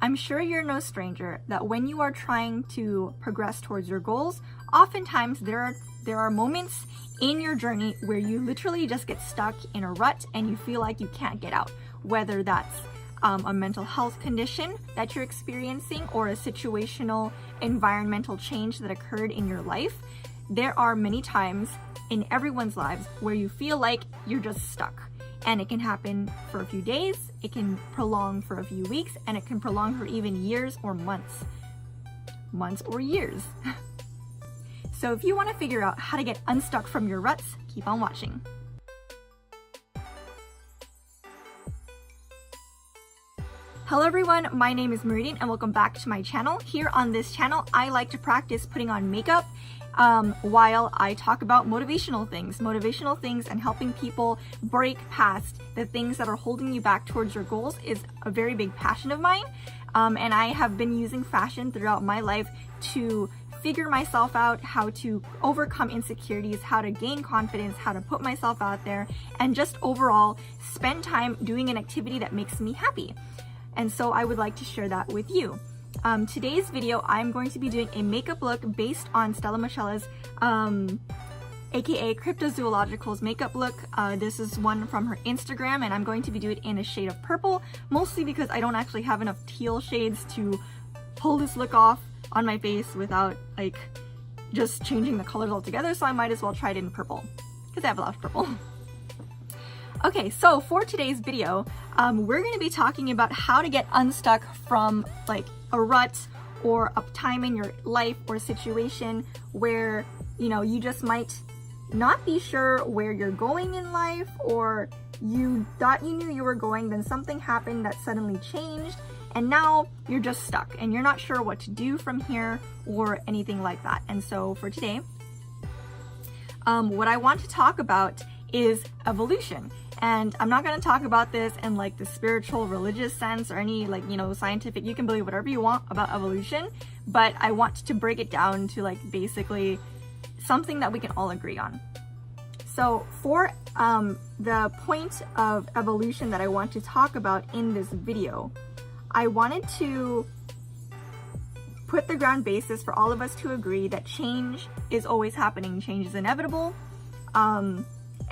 I'm sure you're no stranger that when you are trying to progress towards your goals, oftentimes there are moments in your journey where you literally just get stuck in a rut and you feel like you can't get out, whether that's a mental health condition that you're experiencing or a situational environmental change that occurred in your life. There are many times in everyone's lives where you feel like you're just stuck. And it can happen for a few days, it can prolong for a few weeks, and it can prolong for even years or months. Months or years. So if you want to figure out how to get unstuck from your ruts, keep on watching. Hello everyone, my name is Meridian and welcome back to my channel. Here on this channel, I like to practice putting on makeup while I talk about motivational things and helping people break past the things that are holding you back towards your goals is a very big passion of mine. And I have been using fashion throughout my life to figure myself out, how to overcome insecurities, how to gain confidence, how to put myself out there, and just overall spend time doing an activity that makes me happy. And so I would like to share that with you. Today's video, I'm going to be doing a makeup look based on Stella Michele's, aka Cryptozoological's makeup look. This is one from her Instagram, and I'm going to be doing it in a shade of purple, mostly because I don't actually have enough teal shades to pull this look off on my face without like just changing the colors altogether, so I might as well try it in purple, because I have a lot of purple. Okay, so for today's video, we're going to be talking about how to get unstuck from like a rut or a time in your life or situation where, you know, you just might not be sure where you're going in life, or you thought you knew you were going, then something happened that suddenly changed, and now you're just stuck and you're not sure what to do from here or anything like that. And so for today, what I want to talk about is evolution. And I'm not going to talk about this in like the spiritual religious sense or any like, you know, scientific, you can believe whatever you want about evolution, but I want to break it down to like basically something that we can all agree on. So for the point of evolution that I want to talk about in this video, I wanted to put the ground basis for all of us to agree that change is always happening, change is inevitable.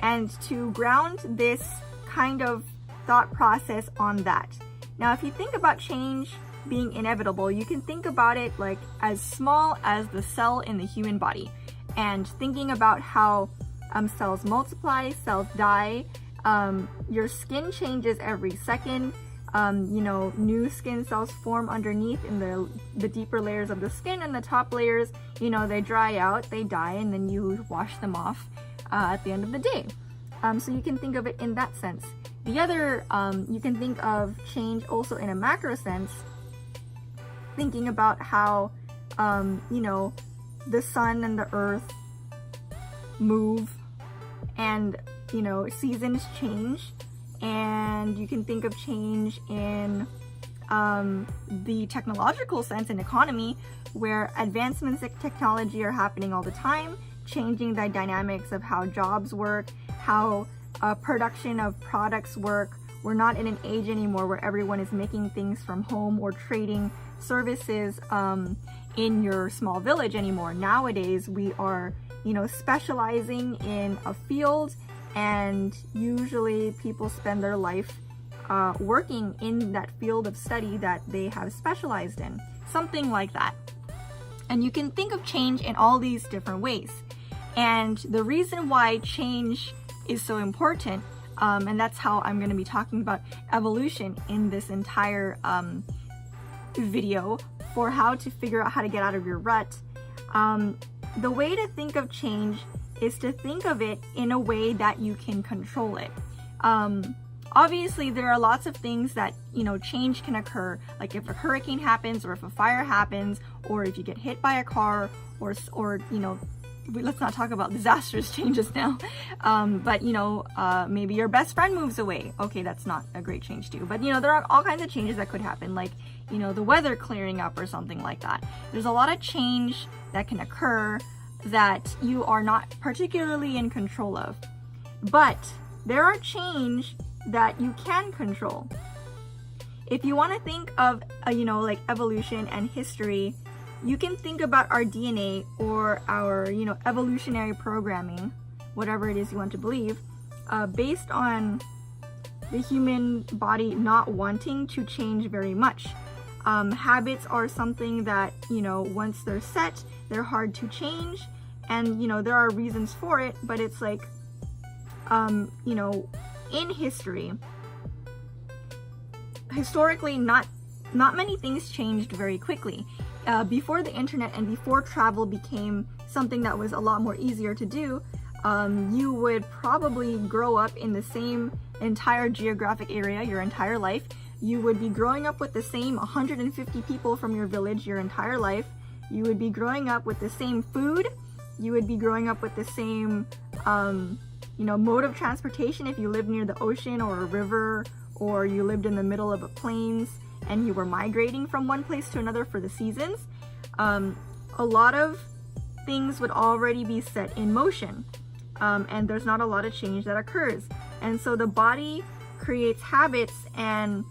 And to ground this kind of thought process on that. Now, if you think about change being inevitable, you can think about it like as small as the cell in the human body, and thinking about how cells multiply, cells die, your skin changes every second, you know, new skin cells form underneath in the deeper layers of the skin, and the top layers, you know, they dry out, they die, and then you wash them off at the end of the day. So you can think of it in that sense. The other, you can think of change also in a macro sense, thinking about how, you know, the sun and the earth move, and, you know, seasons change, and you can think of change in the technological sense and economy, where advancements in technology are happening all the time, changing the dynamics of how jobs work, how production of products work. We're not in an age anymore where everyone is making things from home or trading services in your small village anymore. Nowadays, we are, you know, specializing in a field, and usually people spend their life working in that field of study that they have specialized in, something like that. And you can think of change in all these different ways. And the reason why change is so important, and that's how I'm going to be talking about evolution in this entire video for how to figure out how to get out of your rut. The way to think of change is to think of it in a way that you can control it. Obviously, there are lots of things that, you know, change can occur, like if a hurricane happens, or if a fire happens, or if you get hit by a car, or you know, let's not talk about disastrous changes now, but you know, maybe your best friend moves away. Okay, that's not a great change too, but you know, there are all kinds of changes that could happen, like, you know, the weather clearing up or something like that. There's a lot of change that can occur that you are not particularly in control of, but there are change that you can control. if you want to think of, like evolution and history, you can think about our DNA or our, evolutionary programming, whatever it is you want to believe, based on the human body not wanting to change very much. Habits are something that, once they're set, they're hard to change. And, there are reasons for it, but it's like, in history, historically, not many things changed very quickly. Before the internet and before travel became something that was a lot more easier to do, you would probably grow up in the same entire geographic area your entire life. You would be growing up with the same 150 people from your village your entire life. You would be growing up with the same food. You would be growing up with the same, mode of transportation if you lived near the ocean or a river, or you lived in the middle of a plains and you were migrating from one place to another for the seasons. A lot of things would already be set in motion, and there's not a lot of change that occurs. And so the body creates habits, and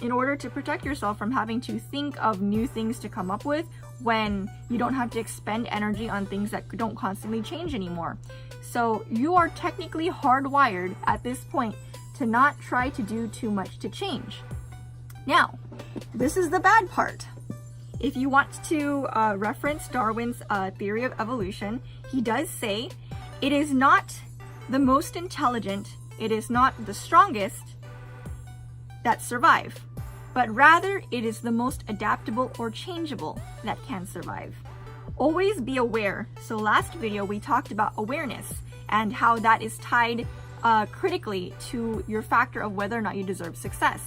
in order to protect yourself from having to think of new things to come up with when you don't have to expend energy on things that don't constantly change anymore. So you are technically hardwired at this point to not try to do too much to change. Now, this is the bad part. If you want to reference Darwin's theory of evolution, he does say it is not the most intelligent, it is not the strongest that survive, but rather it is the most adaptable or changeable that can survive. Always be aware. So last video we talked about awareness and how that is tied critically to your factor of whether or not you deserve success.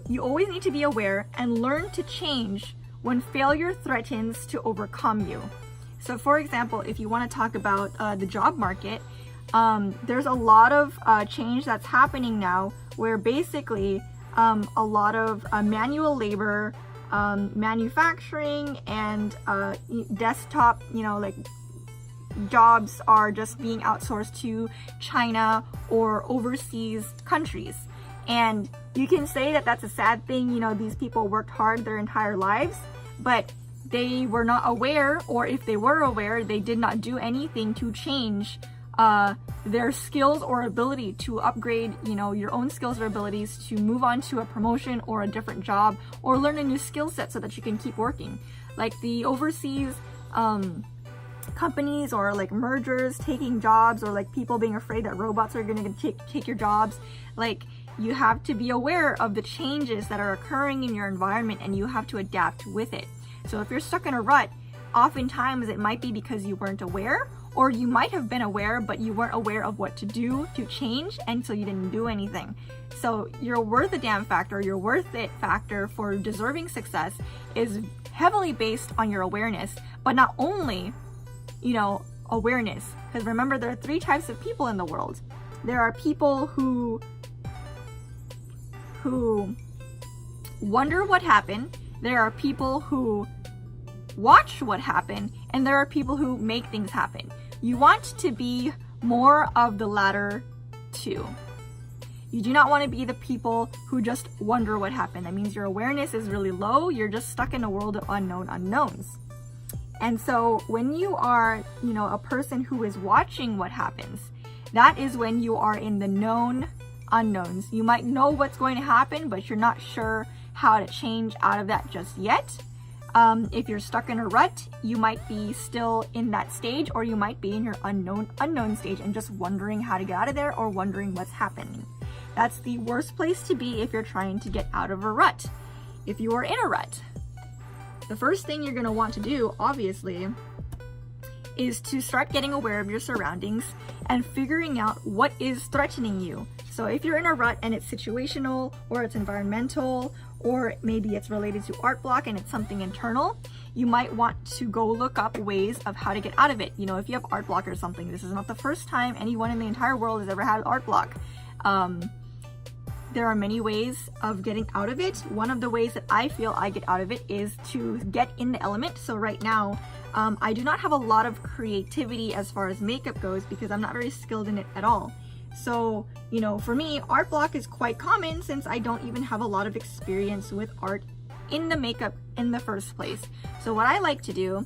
You always need to be aware and learn to change when failure threatens to overcome you. So for example, if you want to talk about the job market, there's a lot of change that's happening now where basically a lot of manual labor, manufacturing, and desktop, like jobs are just being outsourced to China or overseas countries. And you can say that that's a sad thing, these people worked hard their entire lives, but they were not aware, or if they were aware, they did not do anything to change their skills or ability to upgrade, your own skills or abilities to move on to a promotion or a different job or learn a new skill set so that you can keep working. Like the overseas companies or like mergers taking jobs, or like people being afraid that robots are going to take your jobs. Like, you have to be aware of the changes that are occurring in your environment and you have to adapt with it. So if you're stuck in a rut, oftentimes it might be because you weren't aware, or you might have been aware, but you weren't aware of what to do to change, and so you didn't do anything. So your worth a damn factor, your worth it factor for deserving success is heavily based on your awareness, but not only, awareness, because remember, there are 3 types of people in the world. There are people who wonder what happened, there are people who watch what happened, and there are people who make things happen. You want to be more of the latter 2. You do not want to be the people who just wonder what happened. That means your awareness is really low, you're just stuck in a world of unknown unknowns. And so when you are, a person who is watching what happens, that is when you are in the known unknowns. You might know what's going to happen, but you're not sure how to change out of that just yet. If you're stuck in a rut, you might be still in that stage, or you might be in your unknown stage and just wondering how to get out of there or wondering what's happening. That's the worst place to be if you're trying to get out of a rut. If you are in a rut, the first thing you're going to want to do, obviously, is to start getting aware of your surroundings and figuring out what is threatening you. So if you're in a rut and it's situational, or it's environmental, or maybe it's related to art block and it's something internal, you might want to go look up ways of how to get out of it. If you have art block or something, this is not the first time anyone in the entire world has ever had art block. There are many ways of getting out of it. One of the ways that I feel I get out of it is to get in the element. So right now, I do not have a lot of creativity as far as makeup goes because I'm not very skilled in it at all. So, you know, for me, art block is quite common since I don't even have a lot of experience with art in the makeup in the first place. So what I like to do,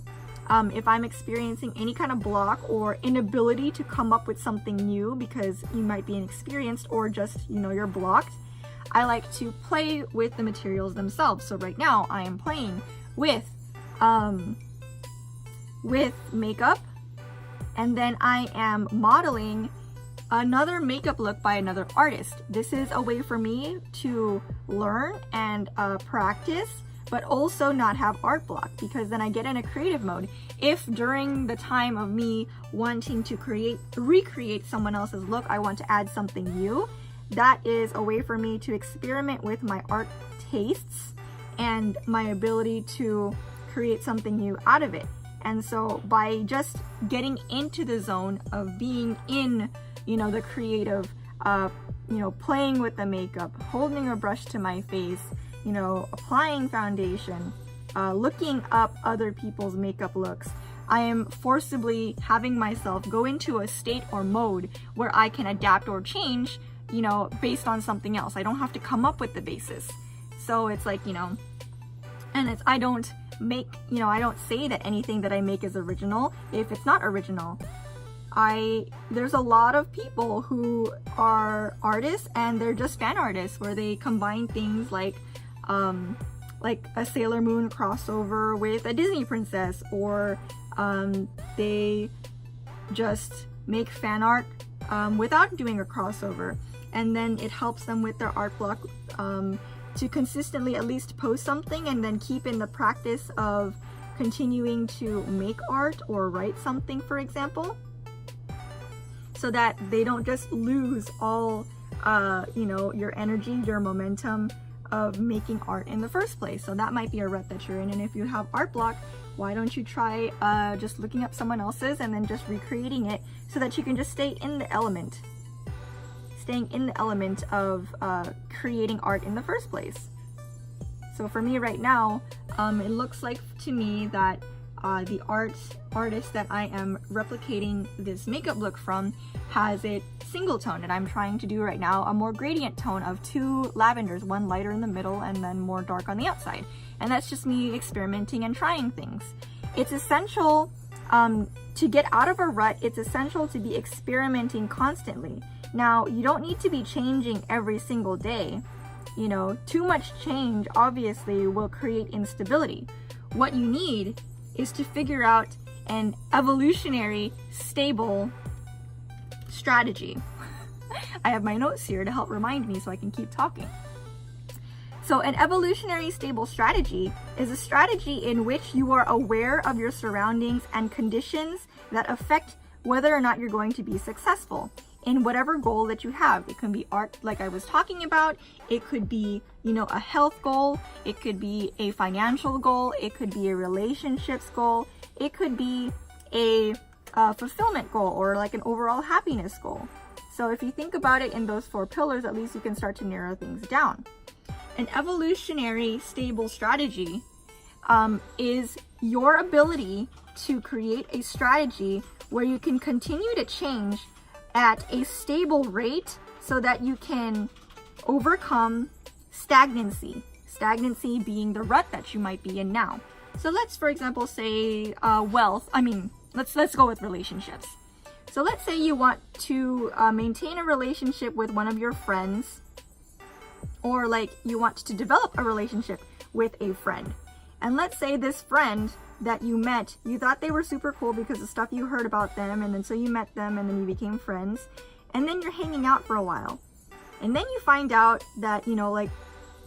if I'm experiencing any kind of block or inability to come up with something new because you might be inexperienced or just, you know, you're blocked, I like to play with the materials themselves. So right now I am playing with makeup, and then I am modeling another makeup look by another artist. This is a way for me to learn and practice, but also not have art block, because then I get in a creative mode. If during the time of me wanting to recreate someone else's look, I want to add something new, that is a way for me to experiment with my art tastes and my ability to create something new out of it. And so by just getting into the zone of being in, you know, the creative, you know, playing with the makeup, holding a brush to my face, you know, applying foundation, looking up other people's makeup looks, I am forcibly having myself go into a state or mode where I can adapt or change, you know, based on something else. I don't have to come up with the basis. So it's like, you know, and I don't make, you know, I don't say that anything that I make is original if it's not original. There's a lot of people who are artists and they're just fan artists where they combine things like a Sailor Moon crossover with a Disney princess, or they just make fan art without doing a crossover, and then it helps them with their art block to consistently at least post something and then keep in the practice of continuing to make art or write something, for example, so that they don't just lose all you know, your energy, your momentum of making art in the first place. So that might be a rut that you're in, and if you have art block, why don't you try just looking up someone else's and then just recreating it so that you can just stay in the element, staying in the element of creating art in the first place. So for me right now, it looks like to me that the artist that I am replicating this makeup look from has it single tone, and I'm trying to do right now a more gradient tone of 2 lavenders, one lighter in the middle and then more dark on the outside. And that's just me experimenting and trying things. It's essential to get out of a rut. It's essential to be experimenting constantly. Now, you don't need to be changing every single day. You know, too much change obviously will create instability. What you need is to figure out an evolutionary stable strategy. I have my notes here to help remind me so I can keep talking. So an evolutionary stable strategy is a strategy in which you are aware of your surroundings and conditions that affect whether or not you're going to be successful in whatever goal that you have. It can be art, like I was talking about. It could be, you know, a health goal. It could be a financial goal. It could be a relationships goal. It could be a fulfillment goal, or like an overall happiness goal. So if you think about it in those 4 pillars, at least you can start to narrow things down. An evolutionary stable strategy is your ability to create a strategy where you can continue to change at a stable rate so that you can overcome stagnancy. Stagnancy being the rut that you might be in now. So let's, for example, say let's go with relationships. So let's say you want to maintain a relationship with one of your friends, or like you want to develop a relationship with a friend. And let's say this friend that you met, you thought they were super cool because of stuff you heard about them, and then so you met them and then you became friends, and then you're hanging out for a while. And then you find out that, you know, like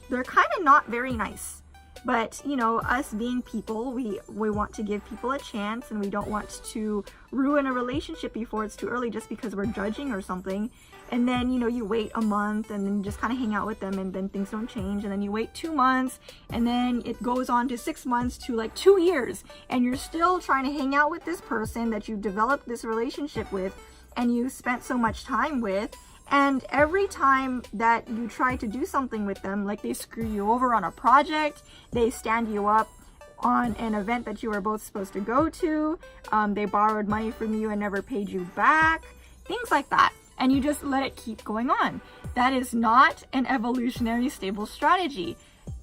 they're kind of not very nice. But, you know, us being people, we want to give people a chance, and we don't want to ruin a relationship before it's too early just because we're judging or something. And then, you know, you wait a month and then just kind of hang out with them, and then things don't change. And then you wait 2 months, and then it goes on to 6 months to like 2 years. And you're still trying to hang out with this person that you developed this relationship with and you spent so much time with. And every time that you try to do something with them, like they screw you over on a project, they stand you up on an event that you were both supposed to go to, they borrowed money from you and never paid you back, things like that. and you just let it keep going on. That is not an evolutionary stable strategy.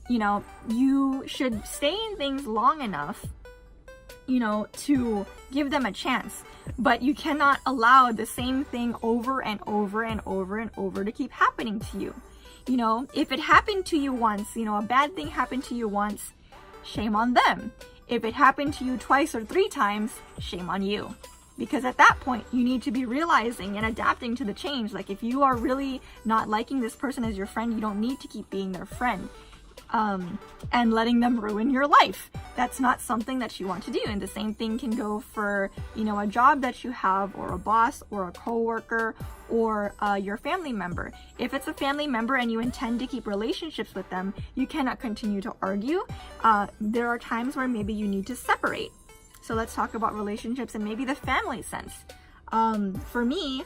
You know, you should stay in things long enough, you know, to give them a chance, but you cannot allow the same thing over and over and over and over to keep happening to you. You know, if it happened to you once, you know, a bad thing happened to you once, shame on them. If it happened to you twice or 3 times, shame on you. Because at that point, you need to be realizing and adapting to the change. Like, if you are really not liking this person as your friend, you don't need to keep being their friend. And letting them ruin your life. That's not something that you want to do. And the same thing can go for, you know, a job that you have, or a boss, or a coworker, or your family member. If it's a family member and you intend to keep relationships with them, you cannot continue to argue. There are times where maybe you need to separate. So let's talk about relationships and maybe the family sense. For me,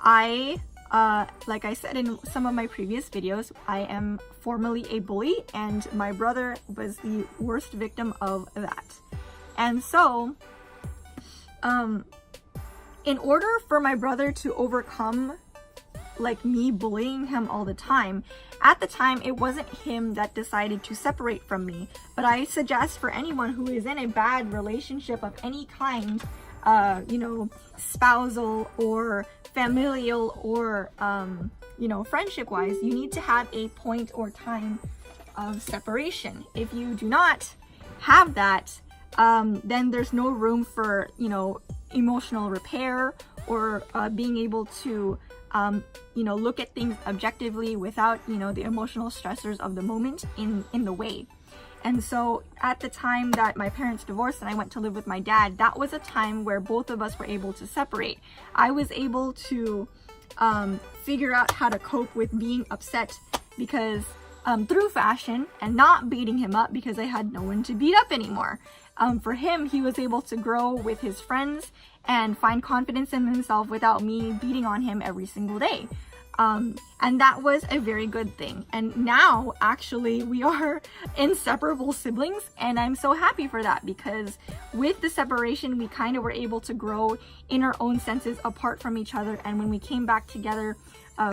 like I said in some of my previous videos, I am formerly a bully, and my brother was the worst victim of that. And so, in order for my brother to overcome, like, me bullying him all the time, at the time, it wasn't him that decided to separate from me. But I suggest for anyone who is in a bad relationship of any kind, you know, spousal or familial or, you know, friendship wise, you need to have a point or time of separation. If you do not have that, then there's no room for, you know, emotional repair or being able to, you know, look at things objectively without, you know, the emotional stressors of the moment in the way. And so at the time that my parents divorced and I went to live with my dad, that was a time where both of us were able to separate. I was able to figure out how to cope with being upset because through fashion, and not beating him up because I had no one to beat up anymore. For him, he was able to grow with his friends and find confidence in himself without me beating on him every single day. And that was a very good thing. And now, actually, we are inseparable siblings, and I'm so happy for that, because with the separation, we kind of were able to grow in our own senses apart from each other. And when we came back together,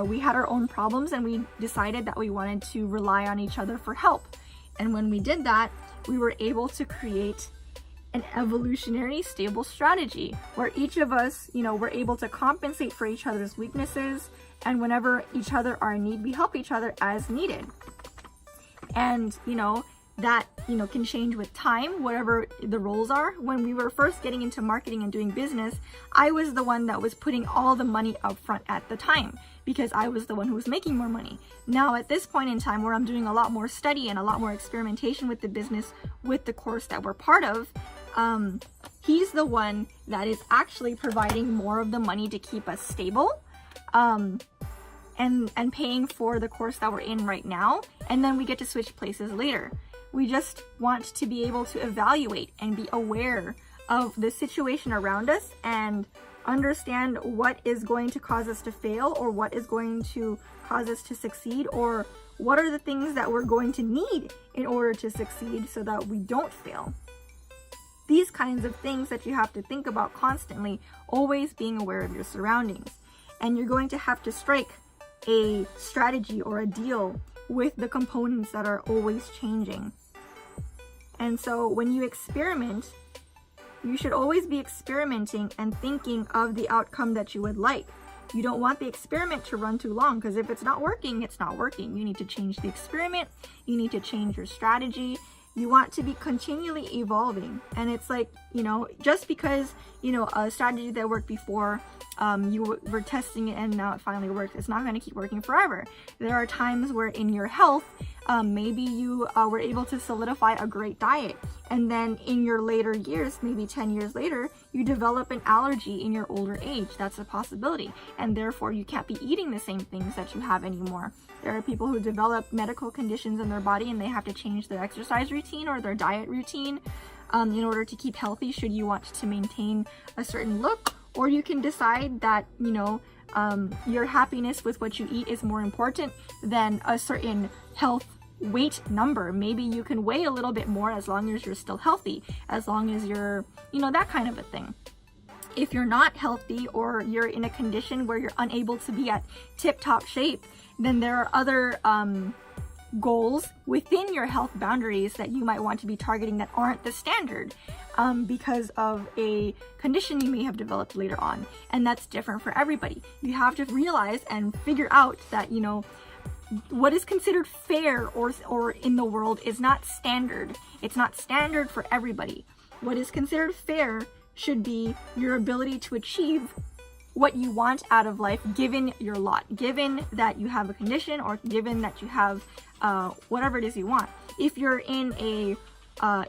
we had our own problems, and we decided that we wanted to rely on each other for help. And when we did that, we were able to create an evolutionary stable strategy where each of us, you know, were able to compensate for each other's weaknesses, and whenever each other are in need, we help each other as needed. And, you know, that, you know, can change with time, whatever the roles are. When we were first getting into marketing and doing business, I was the one that was putting all the money up front at the time because I was the one who was making more money. Now, at this point in time where I'm doing a lot more study and a lot more experimentation with the business, with the course that we're part of, he's the one that is actually providing more of the money to keep us stable, and paying for the course that we're in right now, and then we get to switch places later. We just want to be able to evaluate and be aware of the situation around us and understand what is going to cause us to fail, or what is going to cause us to succeed, or what are the things that we're going to need in order to succeed so that we don't fail. These kinds of things that you have to think about constantly, always being aware of your surroundings. And you're going to have to strike a strategy or a deal with the components that are always changing. And so when you experiment, you should always be experimenting and thinking of the outcome that you would like. You don't want the experiment to run too long, because if it's not working, it's not working. You need to change the experiment. You need to change your strategy. You want to be continually evolving. And it's like, you know, just because, you know, a strategy that worked before, you were testing it and now it finally worked, it's not going to keep working forever. There are times where in your health, maybe you were able to solidify a great diet, and then in your later years, maybe 10 years later, you develop an allergy in your older age. That's a possibility, and therefore you can't be eating the same things that you have anymore. There are people who develop medical conditions in their body and they have to change their exercise routine or their diet routine in order to keep healthy, should you want to maintain a certain look. Or you can decide that, you know, your happiness with what you eat is more important than a certain health weight number. Maybe you can weigh a little bit more as long as you're still healthy, as long as you're, you know, that kind of a thing. If you're not healthy or you're in a condition where you're unable to be at tip-top shape, then there are other goals within your health boundaries that you might want to be targeting that aren't the standard because of a condition you may have developed later on. And that's different for everybody. You have to realize and figure out that, you know, what is considered fair or in the world is not standard. It's not standard for everybody. What is considered fair should be your ability to achieve what you want out of life given your lot, given that you have a condition or given that you have whatever it is you want. If you're in a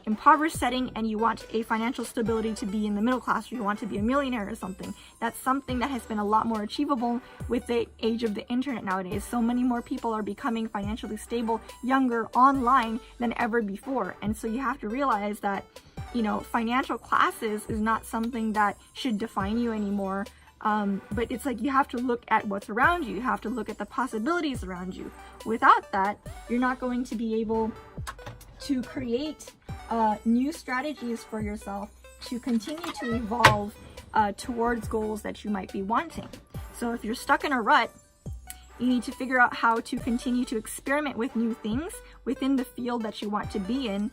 impoverished setting and you want a financial stability to be in the middle class, or you want to be a millionaire or something, that's something that has been a lot more achievable with the age of the internet nowadays. So many more people are becoming financially stable, younger, online than ever before. And so you have to realize that, you know, financial classes is not something that should define you anymore. But it's like you have to look at what's around you. You have to look at the possibilities around you. Without that, you're not going to be able to create new strategies for yourself to continue to evolve towards goals that you might be wanting. So if you're stuck in a rut, you need to figure out how to continue to experiment with new things within the field that you want to be in,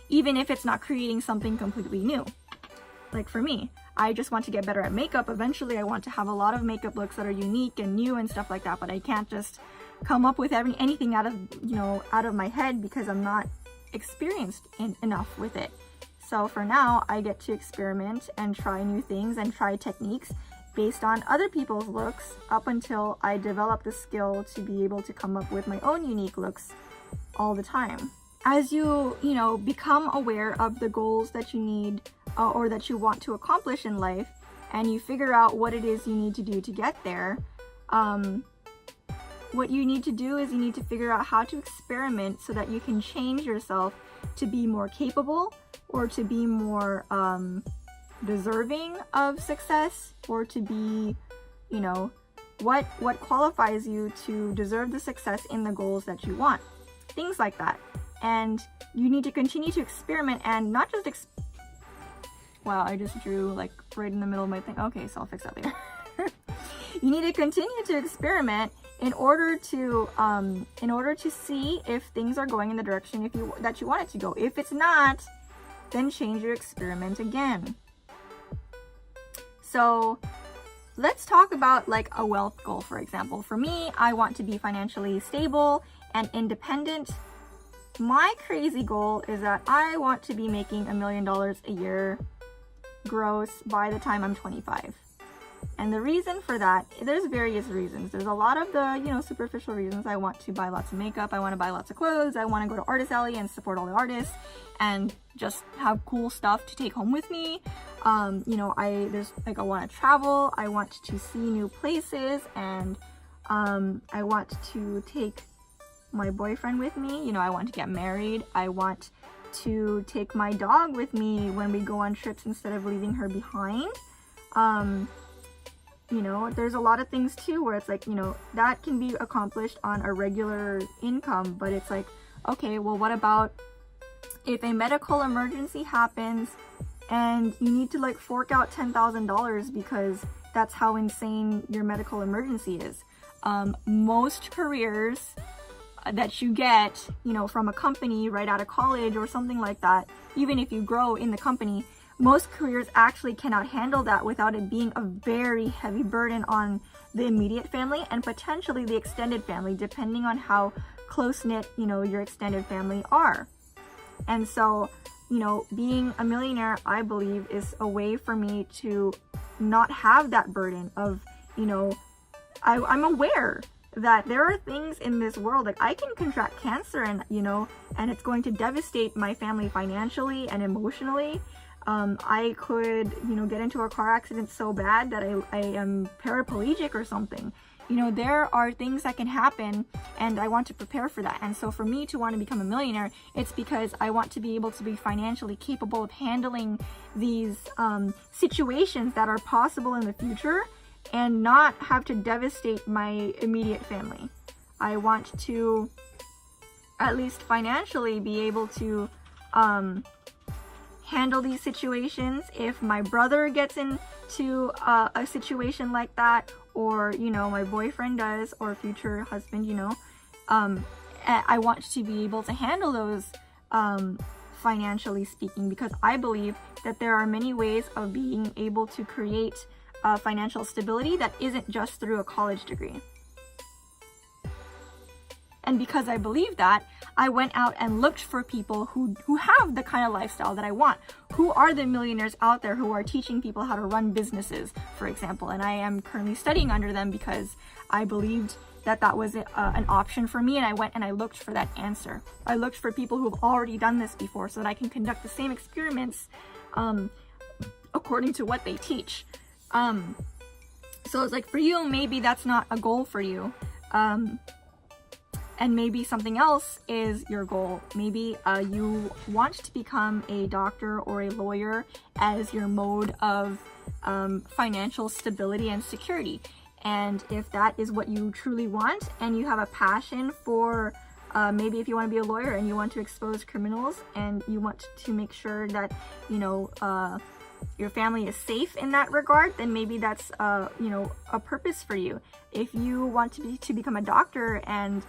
even if it's not creating something completely new. Like for me, I just want to get better at makeup. Eventually, I want to have a lot of makeup looks that are unique and new and stuff like that, but I can't just come up with anything out of my head because I'm not experienced enough with it. So for now, I get to experiment and try new things and try techniques based on other people's looks up until I develop the skill to be able to come up with my own unique looks all the time. As you become aware of the goals that you need or that you want to accomplish in life, and you figure out what it is you need to do to get there, what you need to do is you need to figure out how to experiment so that you can change yourself to be more capable or to be more deserving of success, or to be, what qualifies you to deserve the success in the goals that you want. Things like that. And you need to continue to experiment and not just wow, I just drew like right in the middle of my thing. Okay, so I'll fix that later. You need to continue to experiment in order to see if things are going in the direction that you want it to go. If it's not, then change your experiment again. So let's talk about like a wealth goal, for example. For me, I want to be financially stable and independent. My crazy goal is that I want to be making $1 million a year gross by the time I'm 25. And the reason for that, there's various reasons. There's a lot of the, superficial reasons. I want to buy lots of makeup. I want to buy lots of clothes. I want to go to Artist Alley and support all the artists and just have cool stuff to take home with me. I want to travel. I want to see new places, and I want to take my boyfriend with me. I want to get married. I want to take my dog with me when we go on trips instead of leaving her behind. There's a lot of things too where it's like, that can be accomplished on a regular income, but it's like, okay, well, what about if a medical emergency happens and you need to like fork out $10,000 because that's how insane your medical emergency is. Most careers that you get, from a company right out of college or something like that, even if you grow in the company, most careers actually cannot handle that without it being a very heavy burden on the immediate family and potentially the extended family, depending on how close-knit, your extended family are. And so, being a millionaire, I believe, is a way for me to not have that burden of, I'm aware that there are things in this world, like I can contract cancer and it's going to devastate my family financially and emotionally. I could, get into a car accident so bad that I am paraplegic or something. There are things that can happen, and I want to prepare for that. And so for me to want to become a millionaire, it's because I want to be able to be financially capable of handling these situations that are possible in the future and not have to devastate my immediate family. I want to, at least financially, be able to handle these situations. If my brother gets into a situation like that, or, you know, my boyfriend does, or future husband, you know, I want to be able to handle those financially speaking, because I believe that there are many ways of being able to create financial stability that isn't just through a college degree. And because I believe that, I went out and looked for people who have the kind of lifestyle that I want. Who are the millionaires out there who are teaching people how to run businesses, for example? And I am currently studying under them because I believed that that was an option for me, and I went and I looked for that answer. I looked for people who have already done this before so that I can conduct the same experiments according to what they teach. So it's like, for you, maybe that's not a goal for you. And maybe something else is your goal. Maybe you want to become a doctor or a lawyer as your mode of financial stability and security. And if that is what you truly want, and you have a passion for, maybe if you want to be a lawyer and you want to expose criminals and you want to make sure that, you know, your family is safe in that regard, then maybe that's you know, a purpose for you. If you want to become a doctor and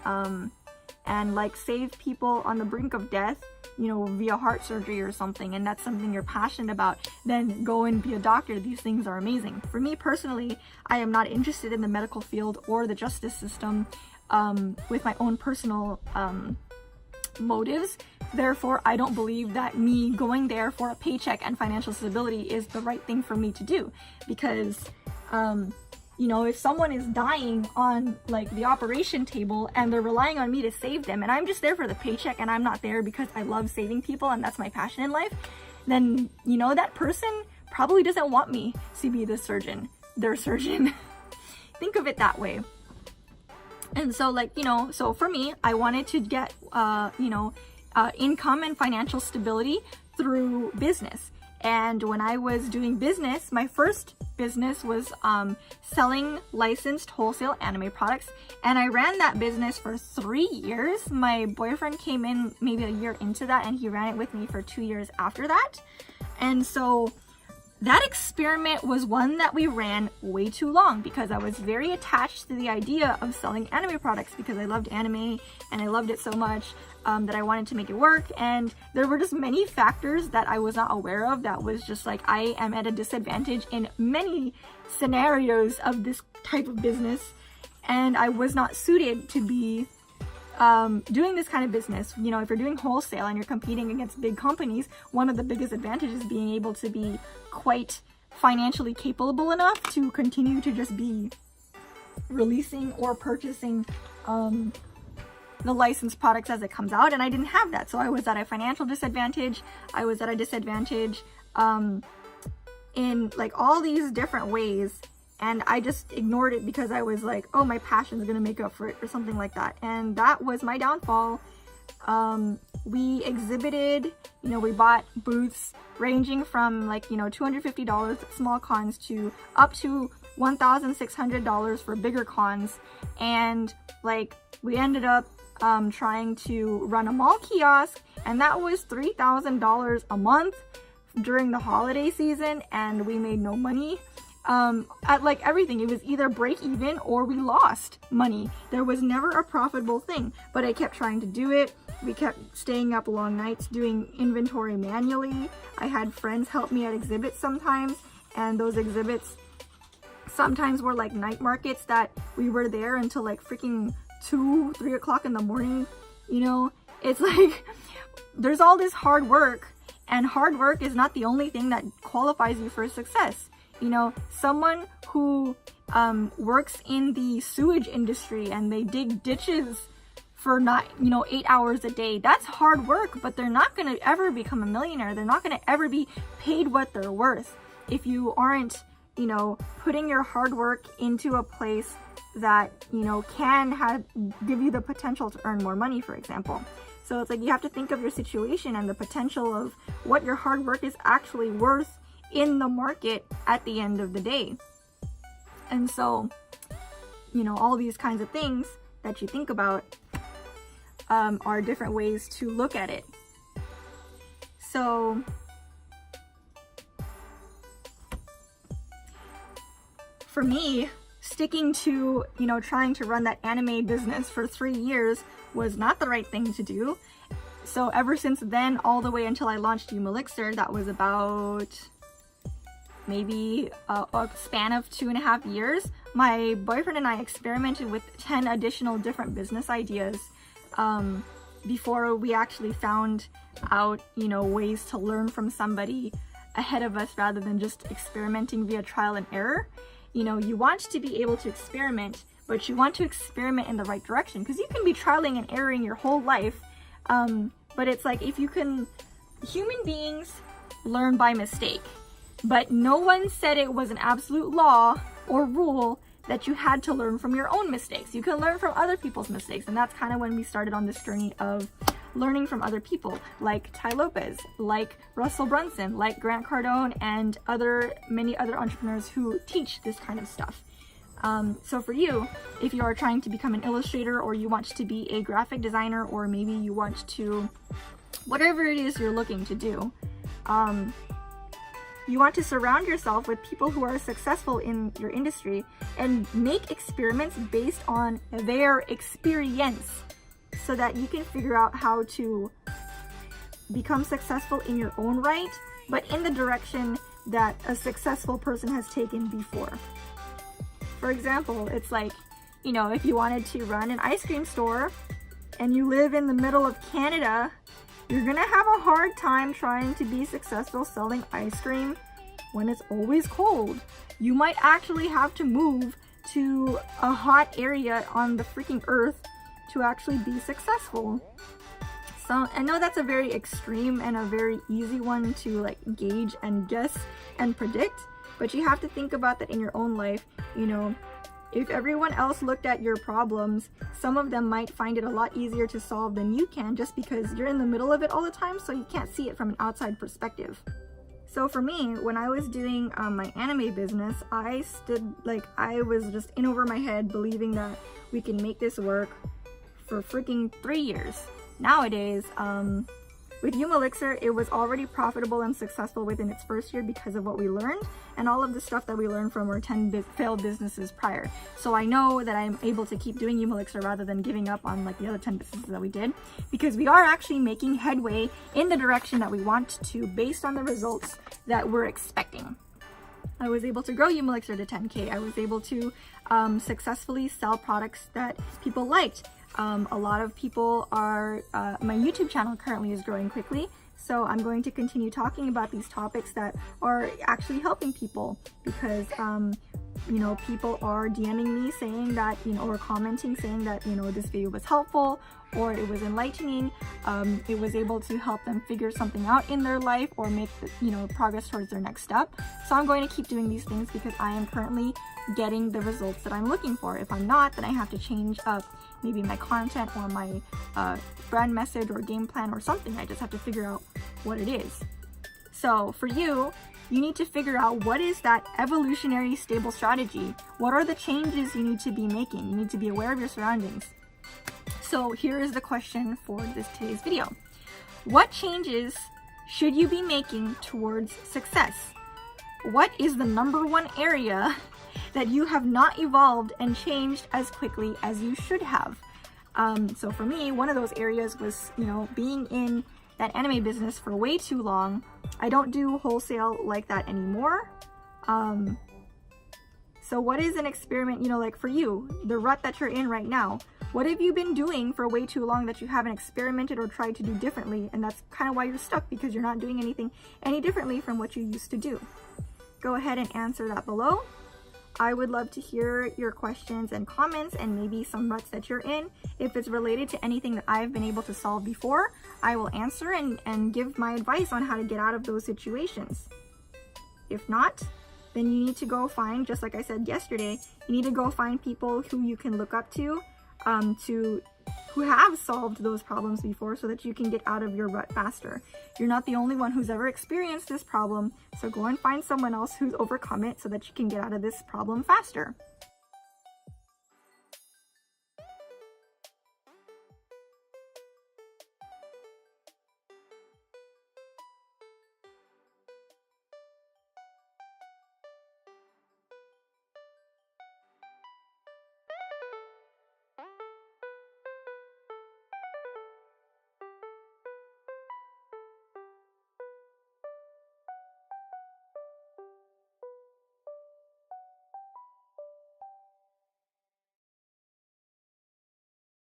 like save people on the brink of death, you know, via heart surgery or something, and that's something you're passionate about, then go and be a doctor. These things are amazing. For me personally, I am not interested in the medical field or the justice system with my own personal motives. Therefore, I don't believe that me going there for a paycheck and financial stability is the right thing for me to do, because you know, if someone is dying on like the operation table and they're relying on me to save them, and I'm just there for the paycheck and I'm not there because I love saving people and that's my passion in life, then, you know, that person probably doesn't want me to be their surgeon. Think of it that way. And so, like, you know, so for me, I wanted to get, you know, income and financial stability through business. And when I was doing business, my first business was selling licensed wholesale anime products. And I ran that business for 3 years. My boyfriend came in maybe a year into that, and he ran it with me for 2 years after that. And so that experiment was one that we ran way too long, because I was very attached to the idea of selling anime products, because I loved anime and I loved it so much that I wanted to make it work. And there were just many factors that I was not aware of that was just like, I am at a disadvantage in many scenarios of this type of business, and I was not suited to be doing this kind of business. You know, if you're doing wholesale and you're competing against big companies, one of the biggest advantages is being able to be quite financially capable enough to continue to just be releasing or purchasing the licensed products as it comes out. And I didn't have that, so I was at a financial disadvantage. I was at a disadvantage in like all these different ways. And I just ignored it because I was like, oh, my passion is gonna make up for it or something like that. And that was my downfall. We exhibited, you know, we bought booths ranging from like, you know, $250 small cons to up to $1,600 for bigger cons. And like, we ended up trying to run a mall kiosk, and that was $3,000 a month during the holiday season, and we made no money. At like everything, it was either break even or we lost money. There was never a profitable thing, but I kept trying to do it. We kept staying up long nights doing inventory manually. I had friends help me at exhibits sometimes, and those exhibits sometimes were like night markets that we were there until like freaking 2-3 o'clock in the morning. You know, it's like there's all this hard work, and hard work is not the only thing that qualifies you for success. You know, someone who works in the sewage industry and they dig ditches for not, you know, 8 hours a day, that's hard work, but they're not going to ever become a millionaire. They're not going to ever be paid what they're worth if you aren't, you know, putting your hard work into a place that, you know, can give you the potential to earn more money, for example. So it's like you have to think of your situation and the potential of what your hard work is actually worth in the market at the end of the day. And so, you know, all these kinds of things that you think about are different ways to look at it. So for me, sticking to, trying to run that anime business for 3 years was not the right thing to do. So ever since then, all the way until I launched Yumelixir, that was about maybe a span of 2.5 years, my boyfriend and I experimented with 10 additional different business ideas before we actually found out, ways to learn from somebody ahead of us rather than just experimenting via trial and error. You want to be able to experiment, but you want to experiment in the right direction, because you can be trialing and erroring your whole life. But it's like, human beings learn by mistake, but no one said it was an absolute law or rule that you had to learn from your own mistakes. You can learn from other people's mistakes, and that's kind of when we started on this journey of learning from other people, like Tai Lopez, like Russell Brunson, like Grant Cardone, and many other entrepreneurs who teach this kind of stuff. So for you, if you are trying to become an illustrator, or you want to be a graphic designer, or maybe you want to, whatever it is you're looking to do, you want to surround yourself with people who are successful in your industry and make experiments based on their experience, so that you can figure out how to become successful in your own right, but in the direction that a successful person has taken before. For example, it's like, if you wanted to run an ice cream store and you live in the middle of Canada, you're gonna have a hard time trying to be successful selling ice cream when it's always cold. You might actually have to move to a hot area on the freaking earth to actually be successful. So I know that's a very extreme and a very easy one to gauge and guess and predict, but you have to think about that in your own life. If everyone else looked at your problems, some of them might find it a lot easier to solve than you can, just because you're in the middle of it all the time, so you can't see it from an outside perspective. So for me, when I was doing my anime business, I was just in over my head believing that we can make this work for freaking 3 years. Nowadays, with Yumelixir, it was already profitable and successful within its first year because of what we learned and all of the stuff that we learned from our 10 failed businesses prior. So I know that I'm able to keep doing Yumelixir rather than giving up on the other 10 businesses that we did, because we are actually making headway in the direction that we want to based on the results that we're expecting. I was able to grow Yumelixir to 10K. I was able to successfully sell products that people liked. A lot of people are, my YouTube channel currently is growing quickly, so I'm going to continue talking about these topics that are actually helping people, because, people are DMing me saying that, or commenting saying that, this video was helpful, or it was enlightening, it was able to help them figure something out in their life, or make, progress towards their next step. So I'm going to keep doing these things because I am currently getting the results that I'm looking for. If I'm not, then I have to change up maybe my content or my brand message or game plan or something. I just have to figure out what it is. So for you, you need to figure out what is that evolutionary stable strategy. What are the changes you need to be making? You need to be aware of your surroundings. So here is the question for today's video. What changes should you be making towards success? What is the #1 area that you have not evolved and changed as quickly as you should have? So for me, one of those areas was, being in that anime business for way too long. I don't do wholesale like that anymore. So what is an experiment, for you, the rut that you're in right now? What have you been doing for way too long that you haven't experimented or tried to do differently? And that's kind of why you're stuck, because you're not doing anything any differently from what you used to do. Go ahead and answer that below. I would love to hear your questions and comments, and maybe some ruts that you're in. If it's related to anything that I've been able to solve before, I will answer and give my advice on how to get out of those situations. If not, then you need to go find, just like I said yesterday, you need to go find people who you can look up to who have solved those problems before, so that you can get out of your rut faster. You're not the only one who's ever experienced this problem, so go and find someone else who's overcome it so that you can get out of this problem faster.